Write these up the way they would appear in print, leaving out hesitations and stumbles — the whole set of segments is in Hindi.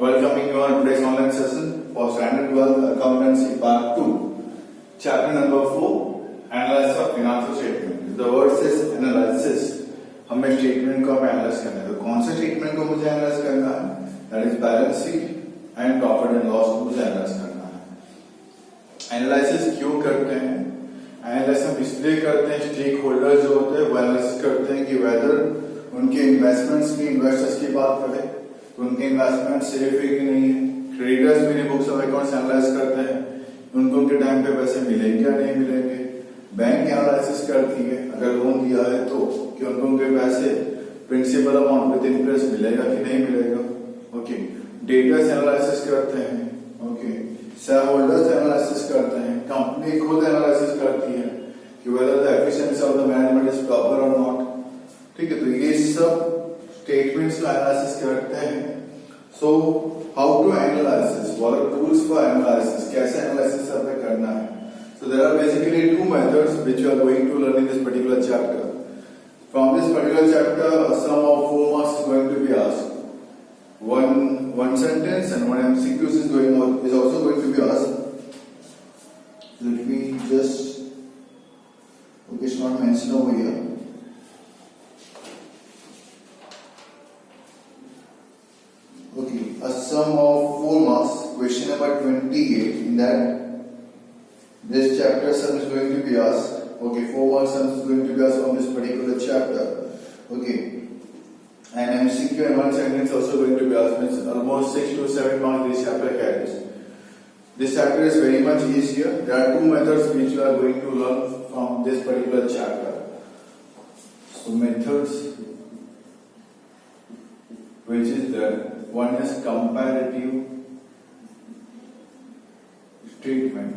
welcoming you on today's online session for Standard 12 Accountancy Part 2, Chapter number 4, Analysis of Financial Statement. The word says analysis. हमें स्टेटमेंट को एनालाइज करना है, तो कौन से स्टेटमेंट को मुझे एनालाइज करना है? That is balance sheet and profit and loss को मुझे एनालाइज करना है। एनालिसिस क्यों करते हैं? एनालिसिस हम इसलिए करते हैं, स्टेक होल्डर जो होते हैं वो एनालिसिस करते हैं कि वेदर उनके इन्वेस्टमेंट्स की, इन्वेस्टर्स की बात करें तो उनके इन्वेस्टमेंट सेफ है कि नहीं है। क्रेडिटर्स मेरी बुक्स ऑफ अकाउंट्स एनालाइज करते हैं, उनको उनके टाइम पे पैसे मिलेंगे या नहीं मिलेंगे। बैंक एनालिसिस करती है अगर लोन दिया है तो कि उनको उनके पैसे प्रिंसिपल अमाउंट विद इंटरेस्ट मिलेगा कि नहीं मिलेगा। ओके, डेटर्स एनालिसिस करते हैं। ओके, शेयर होल्डर्स एनालिसिस करते हैं, कंपनी खुद एनालिसिस करती है कि whether the efficiency of the management is proper और नॉट। ठीक है, तो ये सब स्टेटमेंट्स का एनालिसिस करते हैं। So how to analysis, what are tools for analysis, कैसे एनालिसिस हमें करना है। So there are basically two methods which you are going to learn in this particular chapter. From this particular chapter, a sum of 4 marks is going to be asked. One sentence and one MCQ is also going to be asked. Let me just, okay, it's not mentioned over here. Okay, a sum of 4 marks, question number 28. In that, this chapter sum is going to be asked. Okay, 4 marks sum is going to be asked from this particular chapter. Okay, and MCQ and one sentence also going to be asked. Means almost 6 to 7 marks this chapter carries. This chapter is very much easier. There are two methods which you are going to learn from this particular chapter. So methods, which is that one is comparative statement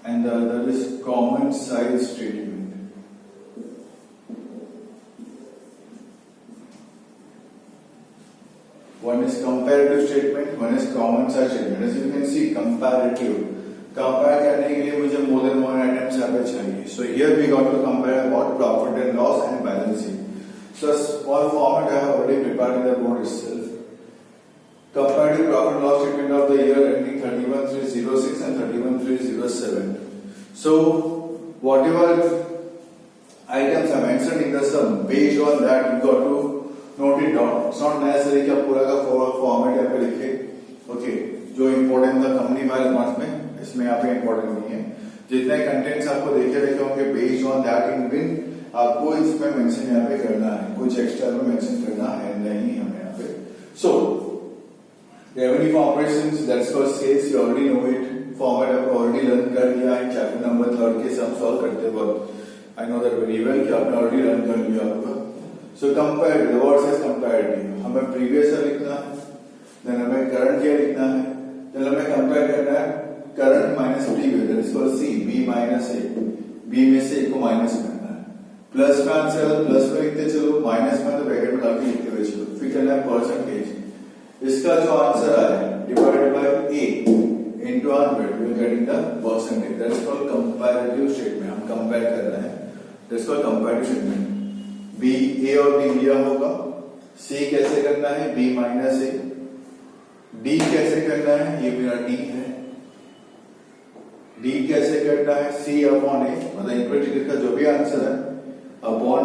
and the other is common size statement. One is comparative statement, one is common size statement. As you can see, comparative. Compare करने के लिए मुझे more than one items यहाँ पे चाहिए. So here we got to compare about profit and loss and balance sheet. So a small format I have already prepared in the board itself. Comparative profit and loss statement of the year ending 31/3/06 and 31/3/07. So whatever items are mentioned in the sum, based on that you got to note it down. It's not necessary कि आप पूरा का फॉर्मेट यहाँ पे लिखे. Okay, जो इम्पोर्टेंट था कंपनी फाइल मार्क्स में, इसमें यहाँ पे इम्पोर्टेंट नहीं है. जितने कंटेंट्स आपको देखे होंगे based on that in win आपको इसमें मेंशन यहाँ पे करना है, कुछ एक्स्ट्रा में मेंशन करना है नहीं हमें यहाँ पे. So revenue from operations, that's called sales. You already know it. Format आपको already learn कर लिया है चैप्टर नंबर 3 के सम सॉल्व करते वक्त. I know that very well कि आपने already learn कर लिया होगा. So compare, the word says comparative. हमें previous year लिखना है, then हमें current year लिखना है, then हमें compare करना है current minus previous. That is called C, B minus A. B में से A को minus करना है. प्लस में आंसर प्लस में लिखते चलो, माइनस में तो ब्रैकेट में डाल के लिखते हुए चलो. फिर करना है परसेंटेज. इसका जो आंसर आया divided by A into 100 we are getting the percentage. That is called comparative statement. हम कंपेयर कर रहे हैं. That is called comparative statement. B, A और B लिया होगा. C कैसे करना है? B minus A. D कैसे करना है? ये मेरा D है. D कैसे करना है? C upon A, मतलब इक्वल का जो भी आंसर है upon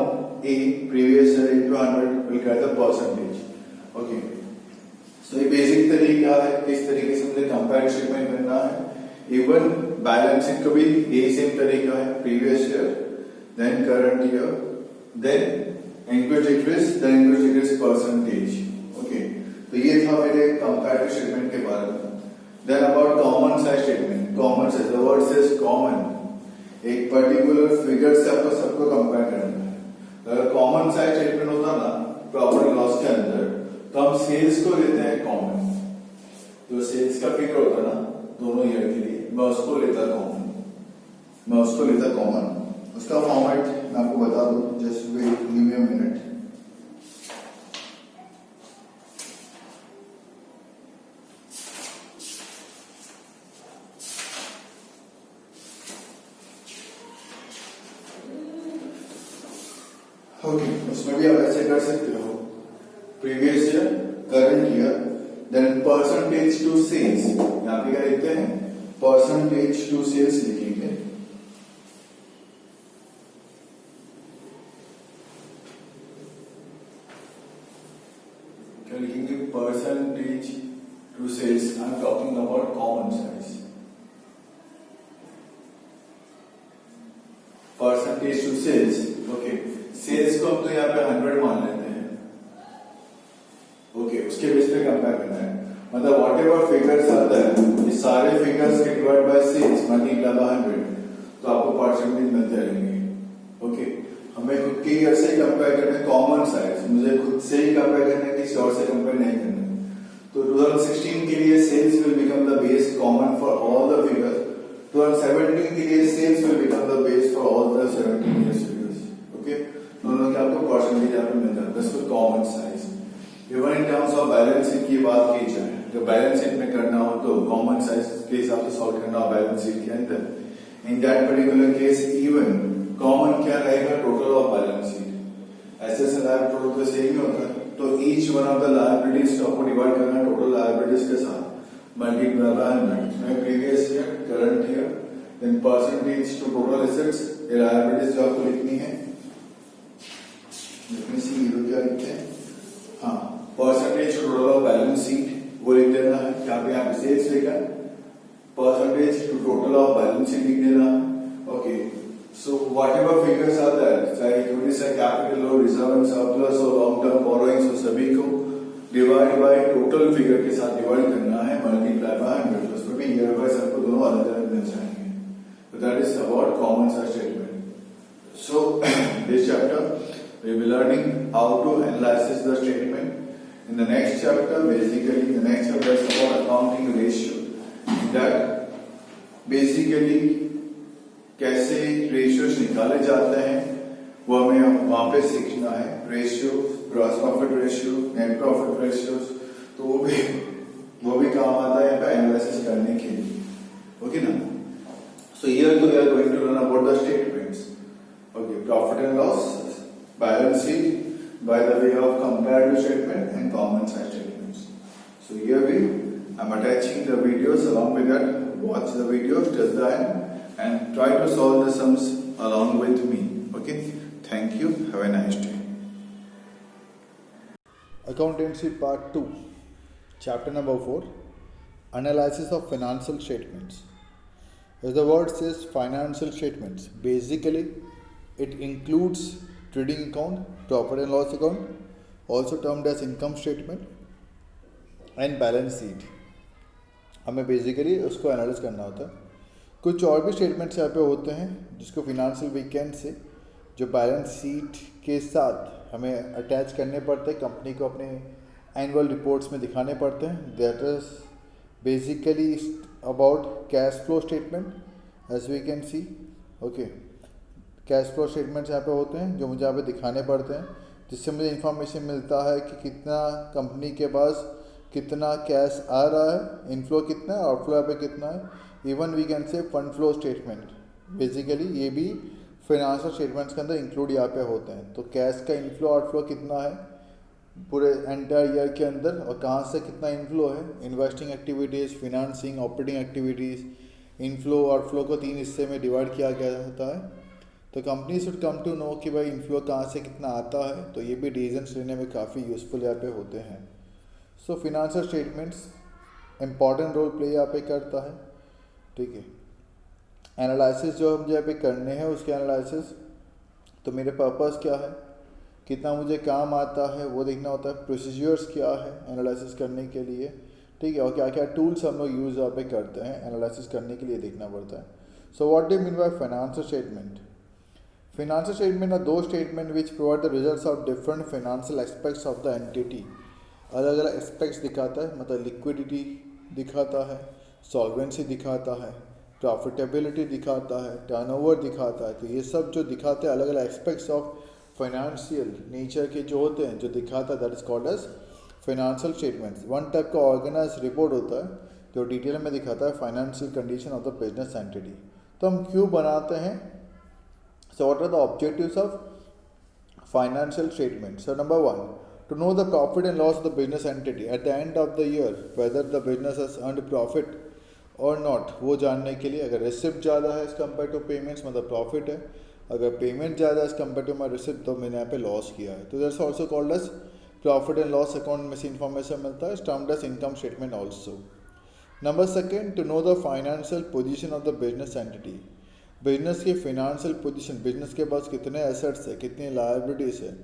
A previous year into 100 will get the percentage. Okay. So ये बेसिक तरीका है, इस तरीके से मुझे कंपेयर स्टेटमेंट करना है. इवन बैलेंस शीट को भी यही सेम तरीका है, previous year then current year then increase decrease then increase decrease percentage. Okay, तो ये था मेरे कंपेयर स्टेटमेंट के बारे में. Then about common size statement. Common size, the word says common. एक पर्टिकुलर फिगर से आपको सबको कंपेयर करना है. अगर कॉमन साइज स्टेटमेंट होता ना प्रॉफिट एंड लॉस के अंदर, तो हम सेल्स को लेते हैं कॉमन. जो सेल्स का फिगर होता ना दोनों ईयर के लिए, मैं उसको लेता कॉमन. उसका फॉर्मेट मैं आपको बता दूं, just wait, give me a minute. Okay, उसमें भी आप ऐसे कर सकते हो. Previous year current year, then percentage to sales, यहाँ पे क्या लिखते हैं, परसेंटेज टू सेल्स लिखेंगे, क्या लिखेंगे, percentage to sales, I am talking about common size, percentage to sales, okay, sales को हम तो यहाँ पे 100 मान लेते हैं, ओके, उसके बेस पे कंपेयर करना है, मतलब वॉट एवर फिगर्स आता है, ये सारे फिगर्स के divide by sales multiply by 100, तो आपको परसेंटेज मिल जाएंगे, ओके। हमें खुद के ईयर से कंपेयर करना है कॉमन साइज, मुझे खुद से ही कंपेयर करना है, किसी और से कंपेयर नहीं करना है। तो 2016 के लिए sales will become the base common for all the figures, 2017 के लिए sales will become the base for all the 17 years figures, okay. दोनों के आपको परसेंटेज यहाँ पे मिल जाता है, common size. Even in terms of balance sheet की बात की जाए, तो बैलेंस शीट में करना हो तो कॉमन साइज के हिसाब से सॉल्व करना हो बैलेंस शीट के अंदर, in that particular case even common क्या रहेगा, total of balance sheet, assets and liability तो सेम ही होता है, तो each one of the liabilities को डिवाइड करना टोटल लायबिलिटीज के साथ multiply by 100, previous year, current year, then percentage to total assets, ये लायबिलिटीज जो आपको लिखनी है, लिखनी सी क्या लिखते हैं, हाँ, percentage to total of balance sheet वो लिख देना है, यहाँ पे यहाँ सेल्स लिखा है, percentage to total of balance sheet लिख देना, okay. So whatever figures are there, चाहे इक्विटी से कैपिटल हो, रिजर्व एंड सरप्लस हो, लॉन्ग टर्म बोरोइंग्स हो, सभी को डिवाइड बाय टोटल फिगर के साथ डिवाइड करना है, मल्टीप्लाई बाय 100, उसमें भी ईयर वाइज आपको दोनों अलग अलग मिल जाएंगे, तो that is about common size statement. So this chapter we will be learning how to analyze the statement. In the next chapter, basically, the next chapter is about accounting ratio. That basically कैसे रेशियोज निकाले जाते हैं वो हमें वहां पे सीखना है, ratio, gross profit ratio, net profit ratio, तो वो भी काम आता है यहाँ पे एनालिसिस करने के लिए, ओके ना। So here we are going to learn about the statements, okay, profit and loss, balance sheet by the way of comparative statement and common size statements. So here I'm attaching the videos along with that. Watch the videos till the end and try to solve the sums along with me. Okay. Thank you. Have a nice day. Accountancy Part 2, Chapter number 4, Analysis of Financial Statements. As the word says, financial statements. Basically, it includes trading account, profit and loss account, also termed as income statement, and balance sheet. हमें बेसिकली उसको एनालाइज करना होता है। कुछ और भी स्टेटमेंट्स यहाँ पे होते हैं जिसको फिनेंशियल वीकेंड से जो बैलेंस शीट के साथ हमें अटैच करने पड़ते हैं, कंपनी को अपने एनुअल रिपोर्ट्स में दिखाने पड़ते हैं। That is basically about cash flow statement as we can see, okay. Cash flow statements यहाँ पे होते हैं जो मुझे यहाँ पे दिखाने पड़ते हैं, जिससे मुझे इन्फॉर्मेशन मिलता है कि कितना कंपनी के पास कितना कैश आ रहा है, इनफ्लो कितना है, आउटफ्लो यहाँ पे कितना है। Even we can say fund flow statement, basically ये भी फाइनेंशियल स्टेटमेंट्स के अंदर इंक्लूड यहाँ पे होते हैं। तो कैश का इनफ्लो आउटफ्लो कितना है पूरे एंटायर ईयर के अंदर और कहाँ से कितना इनफ्लो है, investing activities, financing, operating activities, inflow outflow को 3 हिस्से में डिवाइड किया गया होता है। तो company should come to know कि भाई इनफ्लो कहाँ से कितना आता है, तो ये भी डिसीजंस लेने में काफ़ी यूज़फुल यहाँ पे होते हैं। So financial statements important role play यहाँ पे करता है, ठीक है। एनालिसिस जो हम यहाँ पे करने हैं उसके एनालिसिस, तो मेरे पर्पस क्या है, कितना मुझे काम आता है वो देखना होता है, प्रोसीजर्स क्या है एनालिसिस करने के लिए, ठीक है, और क्या क्या टूल्स हम लोग यूज़ यहाँ पे करते हैं एनालिसिस करने के लिए देखना पड़ता है। So what do mean by financial statement? Financial statement are those statements which provide the results of different financial aspects of the entity. अलग अलग एस्पेक्ट्स दिखाता है, मतलब लिक्विडिटी दिखाता है, सॉल्वेंसी दिखाता है, प्रॉफिटेबिलिटी दिखाता है, टर्नओवर दिखाता है। तो ये सब जो दिखाते हैं अलग अलग एस्पेक्ट्स ऑफ फाइनेंशियल नेचर के जो होते हैं, जो दिखाता है, that is called as financial statements. One type का ऑर्गेनाइज रिपोर्ट होता है जो डिटेल में दिखाता है financial condition of the business entity. तो हम क्यों बनाते हैं? So what are the objectives of financial statement? So number 1, To know the profit and loss of the business entity at the end of the year, whether the business has earned profit or not, वो जानने के लिए अगर रिसिप्ट ज़्यादा है एज कम्पेयर टू पेमेंट्स मतलब प्रॉफिट है, अगर पेमेंट ज़्यादा as compare to my receipt तो मैंने यहाँ पे लॉस किया है. तो that's also called as profit and loss account में से इन्फॉर्मेशन मिलता है, termed as income statement also. Number second, to know the financial position of the business entity. Business की फिनेंशियल पोजीशन, बिजनेस के पास कितने एसेट्स है, कितनी लायबिलिटीज़ है.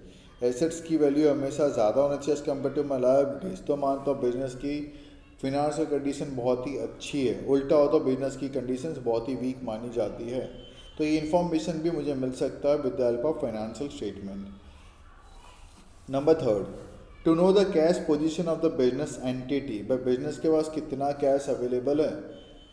एसेट्स की वैल्यू हमेशा ज़्यादा होना चाहिए as compare to my liabilities, तो मानता हूँ बिजनेस की फिनेंशियल कंडीशन बहुत ही अच्छी है. उल्टा हो तो बिजनेस की कंडीशंस बहुत ही वीक मानी जाती है. तो ये इन्फॉर्मेशन भी मुझे मिल सकता है with the help of financial statement. Number third, to know the cash position of the business entity. भाई बिजनेस के पास कितना कैश अवेलेबल है,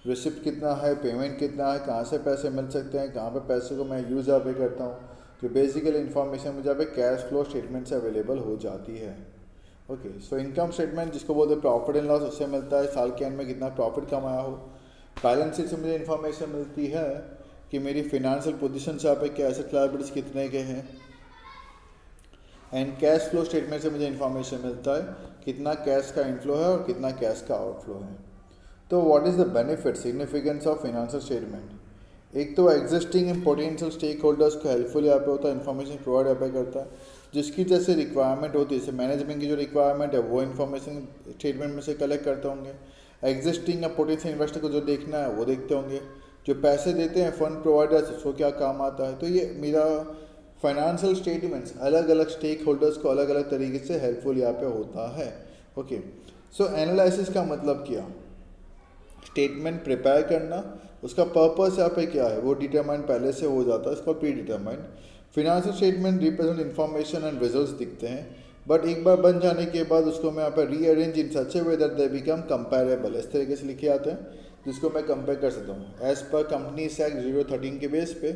रिसिप्ट कितना है, पेमेंट कितना है, कहाँ से पैसे मिल सकते हैं, कहाँ पे पैसे को मैं यूज़ पे करता हूँ. जो बेसिकली इन्फॉर्मेशन मुझे यहाँ पे कैश फ्लो स्टेटमेंट से अवेलेबल हो जाती है. ओके, सो इनकम स्टेटमेंट जिसको बोलते हैं प्रॉफिट एंड लॉस, उससे मिलता है साल के एंड में कितना प्रॉफिट कमाया हो. बैलेंस शीट से मुझे इन्फॉर्मेशन मिलती है कि मेरी फिनेंशियल पोजीशन से यहाँ पे क्या एसेट लायबिलिटीज कितने के हैं. एंड कैश फ्लो स्टेटमेंट से मुझे इन्फॉर्मेशन मिलता है कितना कैश का इनफ्लो है और कितना कैश का आउटफ्लो है. तो what is the benefit significance of financial statement. एक तो existing and potential stakeholders को हेल्पफुल यहाँ पे होता है, इन्फॉर्मेशन प्रोवाइड यहाँ पे करता है. जिसकी जैसे रिक्वायरमेंट होती है, जैसे मैनेजमेंट की जो रिक्वायरमेंट है वो इन्फॉर्मेशन स्टेटमेंट में से कलेक्ट करते होंगे. एग्जिस्टिंग या पोटेंशियल इन्वेस्टर को जो देखना है वो देखते होंगे. जो पैसे देते हैं फंड प्रोवाइडर्स, उसको क्या काम आता है. तो ये मेरा फाइनेंशियल स्टेटमेंट्स अलग अलग स्टेक होल्डर्स को अलग अलग तरीके से हेल्पफुल यहाँ पे होता है. ओके, सो एनालिसिस का मतलब क्या, स्टेटमेंट प्रिपेयर करना, उसका पर्पस यहाँ पे क्या है वो डिटरमाइन पहले से हो जाता है, इसको pre determine. Financial statement represent information and results दिखते हैं, बट एक बार बन जाने के बाद उसको मैं यहाँ पर rearrange in such A way that they become comparable. इस तरीके से लिखे आते हैं जिसको मैं कंपेयर कर सकता हूँ. एज पर कंपनी एक्ट 013 के बेस पे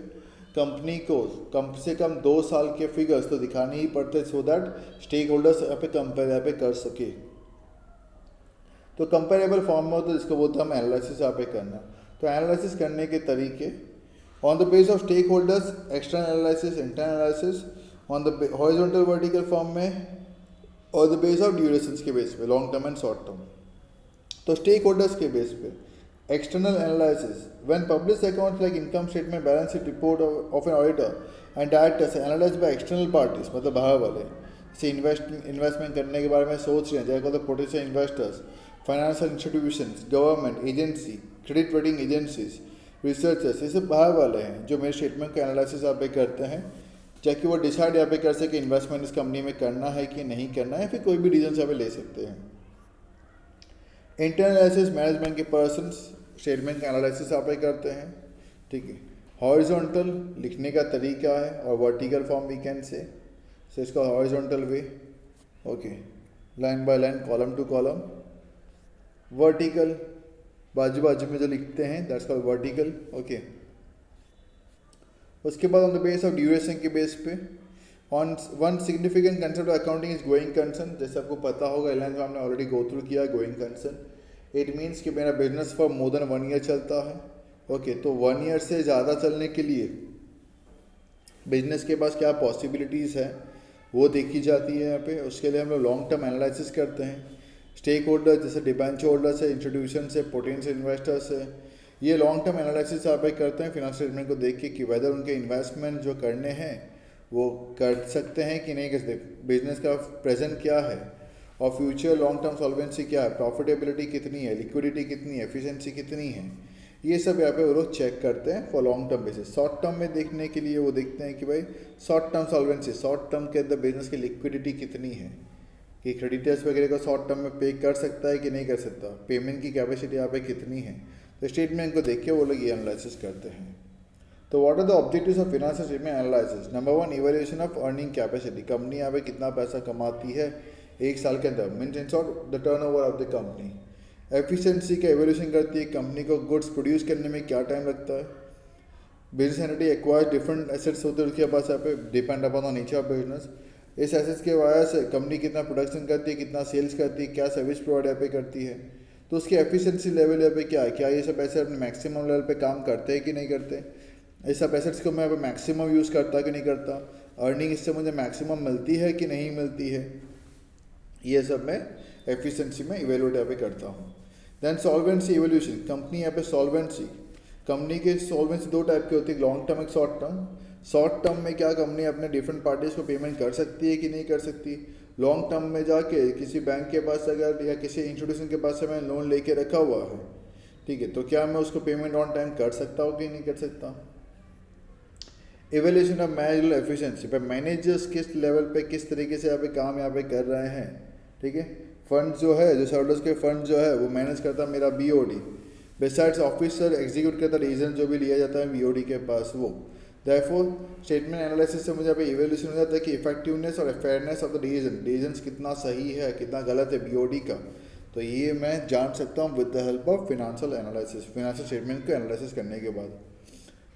कंपनी को कम से कम 2 साल के फिगर्स तो दिखाने ही पड़ते सो दैट स्टेक होल्डर्स यहाँ पे कंपेयर यहाँ पे कर सके. तो कंपेरेबल फॉर्म में होता है जिसको बोलते हैं हम एनालिसिस यहाँ पे करना. तो एनालिसिस करने के तरीके on the base of stakeholders, external analysis, internal analysis, on the horizontal vertical form में और द बेस ऑफ ड्यूरेशंस के बेस पे, long term and short term. तो स्टेक होल्डर्स के बेस पे external analysis, when published accounts like income statement, balance sheet report of an auditor and directors analyzed by external parties, मतलब बाहर वाले से इन्वेस्टमेंट करने के बारे में सोच रहे हैं, जैसे कहते हैं potential investors, financial institutions, government agency, credit rating agencies, researchers, ये सब बाहर वाले हैं जो मेरे स्टेटमेंट का एनालिसिस यहाँ पे करते हैं ताकि वो डिसाइड यहाँ पे कर सके इन्वेस्टमेंट इस कंपनी में करना है कि नहीं करना है, फिर कोई भी रीजन यहाँ पे ले सकते हैं. इंटरनल एनालिसिस मैनेजमेंट के पर्सन्स स्टेटमेंट का एनालिसिस आप ही करते हैं. ठीक है, हॉरिजॉन्टल लिखने का तरीका है और वर्टिकल फॉर्म वी कैन से, सो इसका horizontal way. Okay, line by line, column two column. Vertical बाजू बाजू में जो लिखते हैं दैट्स कॉल्ड वर्टिकल. ओके, उसके बाद on the base of duration के बेस पे on one significant concept of accounting is going concern. जैसे आपको पता होगा एलाइन में हमने ऑलरेडी गो थ्रू किया गोइंग कंसर्न. इट मीन्स कि मेरा business for more than 1 year चलता है. ओके, तो 1 ईयर से ज़्यादा चलने के लिए बिजनेस के पास क्या पॉसिबिलिटीज़ है वो देखी जाती है यहाँ पे. उसके लिए हम लोग लॉन्ग टर्म एनालिसिस करते हैं. स्टेक होल्डर जैसे डिबेंचर होल्डर्स है, इंस्टीट्यूशन से, पोटेंशियल इन्वेस्टर्स है, ये लॉन्ग टर्म एनालिसिस यहाँ पे करते हैं फिनेंशियल स्टेटमेंट को देख के कि वेदर उनके इन्वेस्टमेंट जो करने हैं वो कर सकते हैं कि नहीं कर सकते, बिजनेस का प्रेजेंट क्या है और फ्यूचर लॉन्ग टर्म सॉल्वेंसी क्या है, प्रॉफिटेबिलिटी कितनी है, लिक्विडिटी कितनी है, एफिशिएंसी कितनी है. ये सब यहाँ पे वो लोग चेक करते हैं for long term basis. Short term में देखने के लिए वो देखते हैं कि भाई short term solvency, short term के अंदर बिजनेस की लिक्विडिटी कितनी है, कि क्रेडिटर्स वगैरह को शॉर्ट टर्म में पे कर सकता है कि नहीं कर सकता, पेमेंट की कैपेसिटी यहाँ पे कितनी है. तो स्टेटमेंट को देख के वो लोग ये एनालिसिस करते हैं. तो what are the objectives of financial statement analysis. Number 1, evaluation of earning capacity. Company यहाँ पे कितना पैसा कमाती है एक साल के अंदर, means in short the turnover of the company. Efficiency का इवैल्यूएशन करती है, कंपनी को गुड्स प्रोड्यूस करने में क्या टाइम लगता है. Business entity acquire different assets होते हैं उसके पास यहाँ पे, depend upon the nature of business. इस एसेट्स के वजह से कंपनी कितना प्रोडक्शन करती है, कितना सेल्स करती है, क्या सर्विस प्रोवाइड यहाँ पे करती है, तो उसकी एफिशिएंसी लेवल यहाँ पे क्या है, क्या ये सब ऐसे अपने मैक्सिमम लेवल पे काम करते हैं कि नहीं करते, ये सब एसेट्स को मैं मैक्सिमम यूज़ करता कि नहीं करता, अर्निंग इससे मुझे मैक्सिमम मिलती है कि नहीं मिलती है. ये सब मैं एफिशिएंसी में इवेलुएट यहाँ पे करता हूँ। देन सॉल्वेंसी इवोल्यूशन, कंपनी यहाँ पे सॉल्वेंसी, कंपनी के सॉल्वेंसी दो टाइप की होती है, लॉन्ग टर्म एक शॉर्ट टर्म। शॉर्ट टर्म में क्या कंपनी अपने डिफरेंट पार्टीज को पेमेंट कर सकती है कि नहीं कर सकती। लॉन्ग टर्म में जाके किसी बैंक के पास अगर या किसी इंस्टीट्यूशन के पास से मैंने लोन लेके रखा हुआ है, ठीक है, तो क्या मैं उसको पेमेंट ऑन टाइम कर सकता हूँ कि नहीं कर सकता। इवेल्यूशन ऑफ मैनेजरल एफिशिएंसी पे मैनेजर्स किस लेवल पे किस तरीके से यहाँ पे काम यहाँ पे कर रहे हैं, ठीक है। फंड जो है, जो शेयरहोल्डर्स के फंड जो है वो मैनेज करता है मेरा बीओडी। बिसाइड्स ऑफिसर एग्जीक्यूट करता डिसीजन जो भी लिया जाता है बीओडी के पास वो। देयरफॉर स्टेटमेंट एनालिसिस से मुझे यहाँ पे इवेल्यूशन हो जाता है कि इफेक्टिवनेस और फेयरनेस ऑफ द डिसीजन कितना सही है कितना गलत है बीओडी का, तो ये मैं जान सकता हूँ with the help of financial analysis, financial statement को एनालिसिस करने के बाद।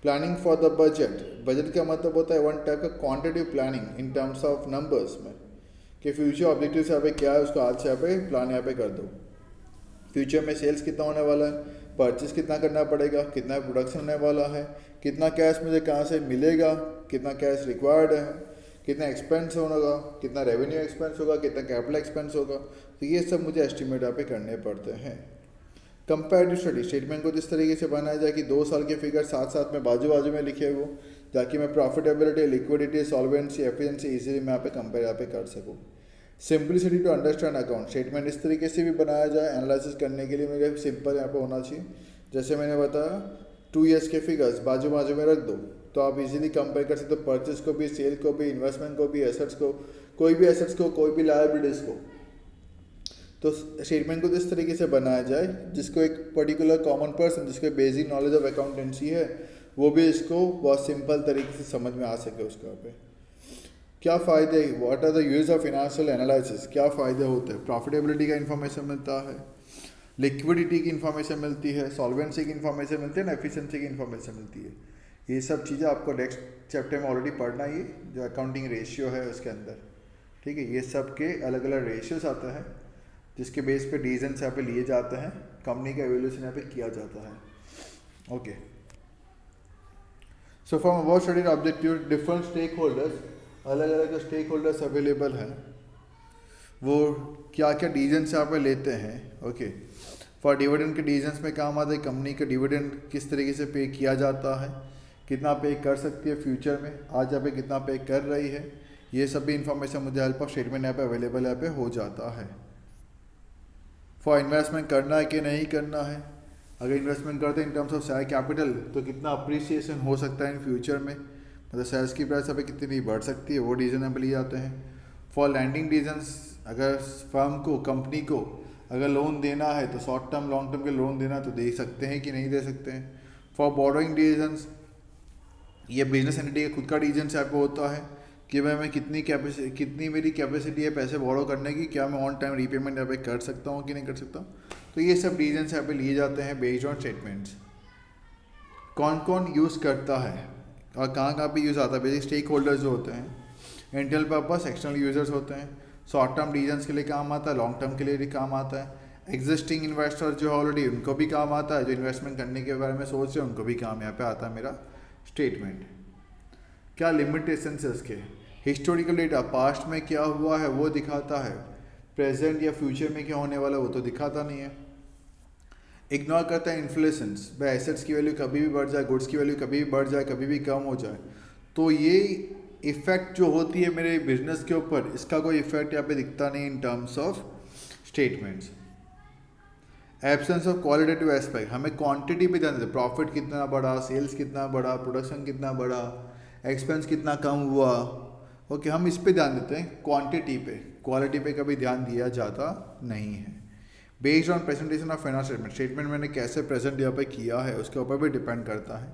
Planning for the budget, budget का मतलब होता है वन टाइप का quantitative planning in terms of numbers में, कि फ्यूचर ऑब्जेक्टिव यहाँ पे क्या है उसको आज से यहाँ पे प्लान यहाँ पे कर दो। फ्यूचर में सेल्स कितना होने वाला है, परचेज कितना करना पड़ेगा, कितना प्रोडक्शन होने वाला है, कितना कैश मुझे कहाँ से मिलेगा, कितना कैश रिक्वायर्ड है, कितना एक्सपेंस होगा, कितना रेवेन्यू एक्सपेंस होगा, कितना कैपिटल एक्सपेंस होगा, तो ये सब मुझे एस्टिमेट यहाँ पे करने पड़ते हैं। कंपैरेटिव स्टडी, स्टेटमेंट को जिस तरीके से बनाया जाए कि 2 साल के फिगर साथ साथ में बाजू बाजू में लिखे हो, ताकि मैं profitability, liquidity, solvency, efficiency easily मैं यहाँ पे कंपेयर यहाँ पे कर सकूँ। Simplicity to understand account, statement इस तरीके से भी बनाया जाए एनालिसिस करने के लिए मेरे सिंपल यहाँ पे होना चाहिए। जैसे मैंने बताया 2 years के फिगर्स बाजू बाजू में रख दो तो आप इजीली कंपेयर कर सकते हो, परचेज को भी, सेल को भी, इन्वेस्टमेंट को भी, एसेट्स को, कोई भी एसेट्स को, कोई भी लायबिलिटीज़ को। तो स्टेटमेंट को इस तरीके से बनाया जाए जिसको एक पर्टिकुलर कॉमन पर्सन जिसके बेसिक नॉलेज ऑफ अकाउंटेंसी है वो भी इसको बहुत सिंपल तरीके से समझ में आ सके उसका पे। क्या फ़ायदे, what are the use of financial analysis, क्या फ़ायदे होते हैं। प्रॉफिटेबिलिटी का इन्फॉर्मेशन मिलता है, लिक्विडिटी की इन्फॉर्मेशन मिलती है, सॉल्वेंसी की इन्फॉर्मेशन मिलती है ना, एफिशिएंसी की इन्फॉर्मेशन मिलती है। ये सब चीज़ें आपको नेक्स्ट चैप्टर में ऑलरेडी पढ़ना ही, जो अकाउंटिंग रेशियो है उसके अंदर, ठीक है। ये सब के अलग अलग रेशियोज आते हैं जिसके बेस पे डिसीजंस यहाँ पे लिए जाते हैं, कंपनी का एवल्यूशन यहाँ पे किया जाता है। Okay, so from about study objective different stakeholders, अलग अलग जो स्टेक होल्डर्स अवेलेबल हैं वो क्या क्या डिसीजंस यहाँ पे लेते हैं। ओके, फॉर डिविडेंड के डिसीजंस में काम आता है कंपनी का डिविडेंड किस तरीके से पे किया जाता है, कितना पे कर सकती है फ्यूचर में, आज यहाँ पे कितना पे कर रही है, ये सब भी इंफॉर्मेशन मुझे हेल्प ऑफ स्टेटमेंट यहाँ पे अवेलेबल यहाँ पे हो जाता है। फॉर इन्वेस्टमेंट करना है कि नहीं करना है, अगर इन्वेस्टमेंट करते हैं इन टर्म्स ऑफ शेयर कैपिटल तो कितना अप्रिसिएशन हो सकता है इन फ्यूचर में, मतलब शेयर्स की प्राइस अभी कितनी बढ़ सकती है, वो डिसीजन यहाँ पे लिए जाते हैं। फॉर लैंडिंग डिसीजंस, अगर फर्म को, कंपनी को अगर लोन देना है तो शॉर्ट टर्म लॉन्ग टर्म के लोन देना तो दे सकते हैं कि नहीं दे सकते हैं। फॉर बोरोइंग डिसीजंस, ये बिजनेस एंटिटी का खुद का डिसीजन यहाँ पे होता है कि भाई मैं कितनी मेरी कैपेसिटी है पैसे बोरो करने की, क्या मैं ऑन टाइम रीपेमेंट यहाँ पे कर सकता हूँ कि नहीं कर सकता। तो ये सब डिसीजंस यहाँ पे लिए जाते हैं बेस्ड ऑन स्टेटमेंट्स। कौन कौन यूज़ करता है और कहाँ कहाँ पे यूज़ आता है। बेसिक स्टेक होल्डर्स जो होते हैं, इंटरनल पर्पस, एक्सटर्नल यूजर्स होते हैं। शॉर्ट टर्म डिसीजंस के लिए काम आता है, लॉन्ग टर्म के लिए भी काम आता है। एग्जिस्टिंग इन्वेस्टर जो ऑलरेडी, उनको भी काम आता है, जो इन्वेस्टमेंट करने के बारे में सोच रहे हैं उनको भी काम यहाँ पे आता है मेरा स्टेटमेंट। क्या लिमिटेशंस है उसके, हिस्टोरिकल डेटा, पास्ट में क्या हुआ है वो दिखाता है, प्रेजेंट या फ्यूचर में क्या होने वाला है वो तो दिखाता नहीं है। इग्नोर करता है इन्फ्लेशंस, भाई एसेट्स की वैल्यू कभी भी बढ़ जाए, गुड्स की वैल्यू कभी भी बढ़ जाए, कभी भी कम हो जाए, तो ये इफ़ेक्ट जो होती है मेरे बिजनेस के ऊपर, इसका कोई इफेक्ट यहाँ पे दिखता नहीं इन terms of statements. Absence of qualitative aspect, हमें क्वांटिटी पे ध्यान देते, प्रॉफिट कितना बढ़ा, सेल्स कितना बढ़ा, प्रोडक्शन कितना बढ़ा, एक्सपेंस कितना कम हुआ, ओके, हम इस पे ध्यान देते हैं क्वांटिटी पे, क्वालिटी पे कभी ध्यान दिया जाता नहीं है। Based on presentation of financial statement, statement मैंने कैसे प्रेजेंट यहाँ पे किया है उसके ऊपर भी डिपेंड करता है,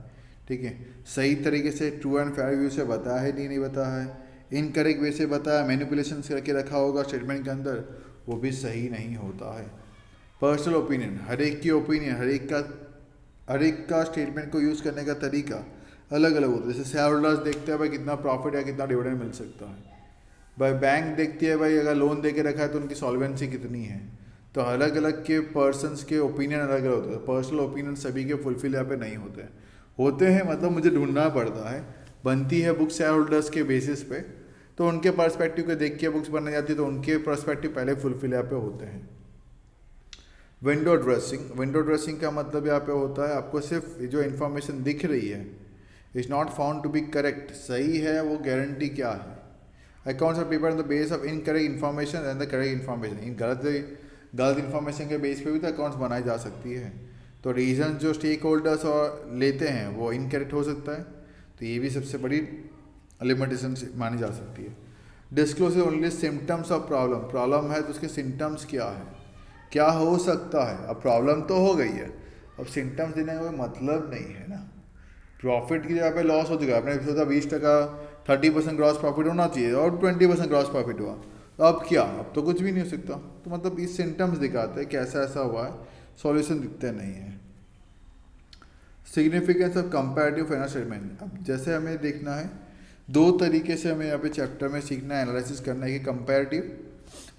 ठीक है। सही तरीके से ट्रू एंड फेयर व्यू से बताया है नहीं बताया है, इनकरेक्ट वे से बताया, मैनिपुलेशन करके रखा होगा स्टेटमेंट के अंदर, वो भी सही नहीं होता है। पर्सनल ओपिनियन, हर एक की ओपिनियन, हर एक का स्टेटमेंट को यूज़ करने का तरीका अलग अलग होता है। जैसे शेयर होल्डर्स देखते हैं भाई कितना प्रॉफिट या कितना डिविडेंड मिल सकता है, भाई बैंक देखती है भाई अगर लोन दे के रखा है तो उनकी सॉल्वेंसी कितनी है, तो अलग अलग के पर्सनस के ओपिनियन अलग अलग होते हैं। पर्सनल ओपिनियन सभी के फुलफिल यहाँ पे नहीं होते हैं मतलब मुझे ढूंढना पड़ता है, बनती है बुक शेयर होल्डर्स के बेसिस पे, तो उनके पर्सपेक्टिव को देख के बुक्स बनाई जाती है, तो उनके पर्सपेक्टिव पहले फुलफिल यहाँ पे होते हैं। विंडो ड्रेसिंग का मतलब यहाँ पे होता है आपको सिर्फ जो इन्फॉर्मेशन दिख रही है is not found to be correct, सही है वो गारंटी क्या है। Accounts are prepared on the base of incorrect information and the correct information. इन गलत इन्फॉर्मेशन के बेस पे भी तो अकाउंट्स बनाई जा सकती है। तो रीजन जो स्टेक होल्डर्स और लेते हैं वो इनकरेक्ट हो सकता है, तो ये भी सबसे बड़ी लिमिटेशन मानी जा सकती है। Disclose only symptoms of problem है तो उसके सिम्टम्स क्या है, क्या हो सकता है। अब प्रॉब्लम तो हो गई है, अब सिम्टम्स देने का कोई मतलब नहीं है ना। प्रॉफिट की जगह पे लॉस हो चुका है, आपने सोचा 20% 30% ग्रॉस प्रॉफिट होना चाहिए और 20% ग्रॉस प्रॉफिट हुआ, तो अब क्या, अब तो कुछ भी नहीं हो सकता। तो मतलब इस सिम्टम्स दिखाते हैं कैसा ऐसा हुआ है, सॉल्यूशन दिखते नहीं है। Significance of comparative financial statement. अब जैसे हमें देखना है, दो तरीके से हमें यहाँ पे चैप्टर में सीखना है, एनालिसिस करना है कि कंपैरेटिव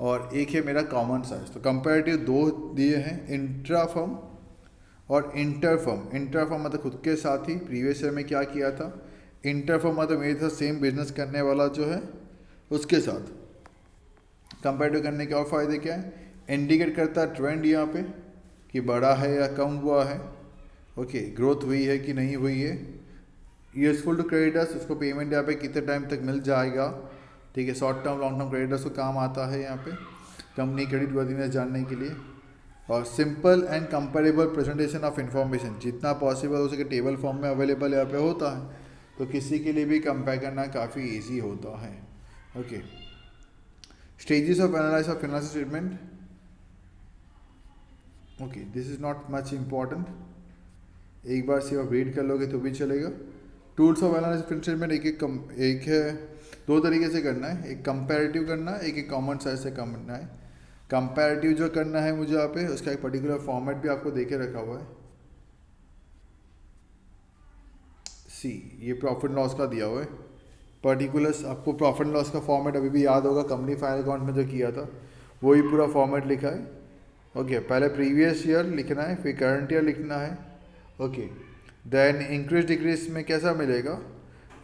और एक है मेरा कॉमन साइज। तो कंपैरेटिव दो दिए हैं, इंट्रा फर्म और इंटर फर्म। इंट्रा फर्म मतलब खुद के साथ ही प्रीवियस ईयर में क्या किया था, इंटर फर्म मतलब मेरे साथ सेम बिजनेस करने वाला जो है उसके साथ। कंपैरेटिव करने के और फायदे क्या है, इंडिकेट करता है ट्रेंड यहाँ पे कि बढ़ा है या कम हुआ है, ओके ग्रोथ हुई है कि नहीं हुई है। यूजफुल टू क्रेडिटर्स, उसको पेमेंट यहाँ पे कितने टाइम तक मिल जाएगा, ठीक है। Short term long term creditors को काम आता है यहाँ पे कंपनी क्रेडिट वर्दीनेस जानने के लिए। और simple and comparable presentation of information, जितना पॉसिबल हो सके टेबल फॉर्म में अवेलेबल यहाँ पे होता है, तो किसी के लिए भी कंपेयर करना काफ़ी ईजी होता है, okay. Stages of analysis of financial statement, okay this is not much important, एक बार सिर्फ रीड कर लोगे तो भी चलेगा। Tools of analysis financial statement एक है, दो तरीके से करना है, एक कंपैरेटिव करना है, एक कॉमन साइज से करना है। कंपैरेटिव जो करना है मुझे यहाँ पे उसका एक पर्टिकुलर फॉर्मेट भी आपको देके रखा हुआ है। सी ये प्रॉफिट लॉस का दिया हुआ है पर्टिकुलर्स, आपको प्रॉफिट लॉस का फॉर्मेट अभी भी याद होगा, कंपनी फाइनल अकाउंट में जो किया था वही पूरा फॉर्मेट लिखा है, ओके। पहले प्रीवियस ईयर लिखना है, फिर करंट ईयर लिखना है, ओके। देन इंक्रीज डिक्रीज में कैसा मिलेगा,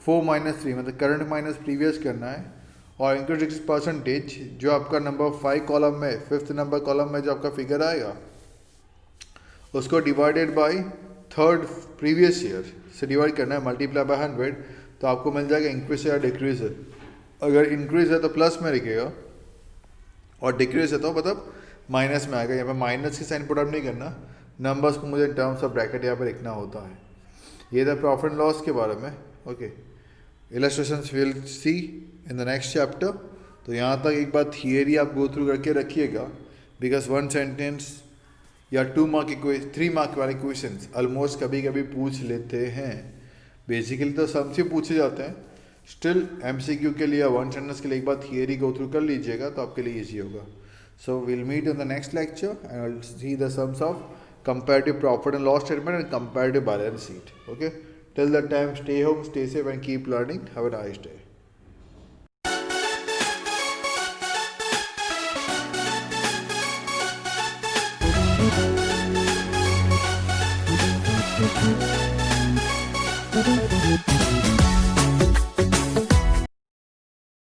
4-3 मतलब करंट माइनस प्रीवियस करना है। और इंक्रीज डिक्रीज परसेंटेज जो आपका नंबर 5 कॉलम में, 5th नंबर कॉलम में जो आपका फिगर आएगा उसको divided by 3rd previous year से डिवाइड करना है, मल्टीप्लाई बाय 100, तो आपको मिल जाएगा इंक्रीज या डिक्रीज है। अगर इंक्रीज है तो प्लस में लिखेगा और डिक्रीज है तो मतलब माइनस में आएगा। यहाँ पे माइनस की साइन पुट अप नहीं करना, नंबर्स को मुझे टर्म्स ऑफ ब्रैकेट यहाँ पे लिखना होता है। ये था प्रॉफिट लॉस के बारे में, okay. Illustrations will see in the next chapter. तो यहाँ तक एक बार थियरी आप गो थ्रू करके रखिएगा, बिकॉज 1 सेंटेंस या 2 मार्क 3 मार्क वाले क्वेश्चंस ऑलमोस्ट कभी कभी पूछ लेते हैं। बेसिकली तो सबसे पूछे जाते हैं, स्टिल MCQ के लिए या 1 सेंटेंस के लिए एक बार थियरी गो थ्रू कर लीजिएगा तो आपके लिए ईजी होगा। So will meet in the next lecture and will see the sums of comparative profit and loss statement and comparative balance sheet, okay. Till that time, stay home, stay safe and keep learning. Have a nice day. Thank you.